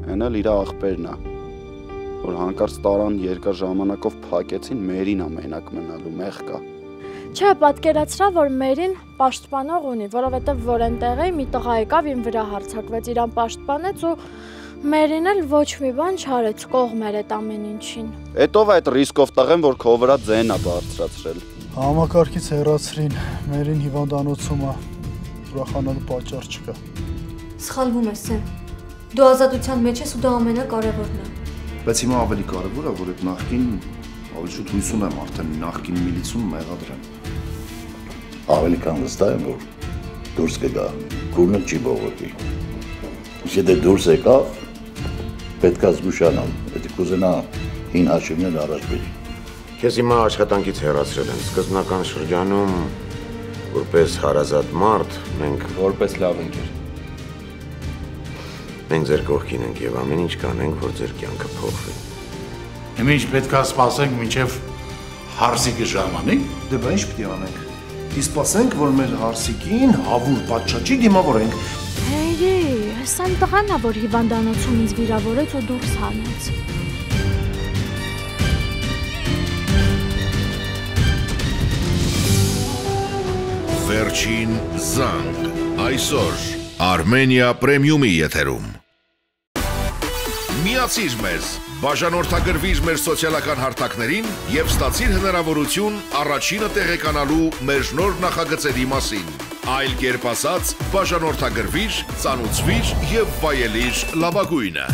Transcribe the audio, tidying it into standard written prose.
Այն էլ իր աղբերն է, որ հանկարծ տարան երկար ժամանակով փակեցին, Մերին է մենակ մնալու, մեղք կա։ Չէ, պատկերացրա, որ Մերին պաշտպանող ունի, որովհետև որ այնտեղ մի տղա եկավ իմ վրա հարձակվեց, իրան պաշտպանեց ու Մերին էլ ոչ մի բան չարեց, կողմ էր այդ ամեն ինչին։ Էտով այդ ռիսկով տղեն, որ քո վրա ձեն է բարձրացրել։ Համակարգից հեռացրին, Մերին հիվանդանոցում է, ուրախանալու պատճառ չկա։ Սխալվում ես, Սեն։ Դու ազատության մեջ ես ու դա ամենակարևորն է։ Բայց հիմա ավելի կարևոր է, որ այդ նախկին ավելի շուտ հույս ունեմ արդեն նախկին միլիցիոն մեղադրեմ։ Ավելի քան վստահ եմ, որ դուրս կգա, քուրնը չի բողոքի։ Եթե դուրս եկավ, պետք է զգուշանալ, եթե կուզենա հին հաշիվներ առաջ բերի։ Քեզ հիմա աշխատանքից հեռացրել են, սկզբնական շրջանում որպես հարազատ մարդ, մենք որպես լավ ընկեր։ Մենք ձեր կողքին ենք եւ ամեն ինչ կանենք, որ ձեր կյանքը փոխվի։ Հիմա ինչ պետք է սպասենք, մինչև հարսիկը ժամանի։ Դե բա ինչ պիտի անենք։ Իսկ սպասենք, որ մեր հարսիկին հավուր պատշաճի դիմավորենք։ Հեյ, այս այն տղան է, որ հիվանդանոցում ինձ վիրավորեց ու դուրս հանեց։ Վերջին զանգ, այսօր Armenia Premium-ի եթերում։ Միացիր մեզ, բաժանորդագրվիր մեր սոցիալական հարթակներին և ստացիր հնարավորություն առաջինը տեղեկանալու մեր նոր նախագծերի մասին։ Այլ կերպ ասած, բաժանորդագրվիր, ծանուցվիր և վայելիր լավագույնը։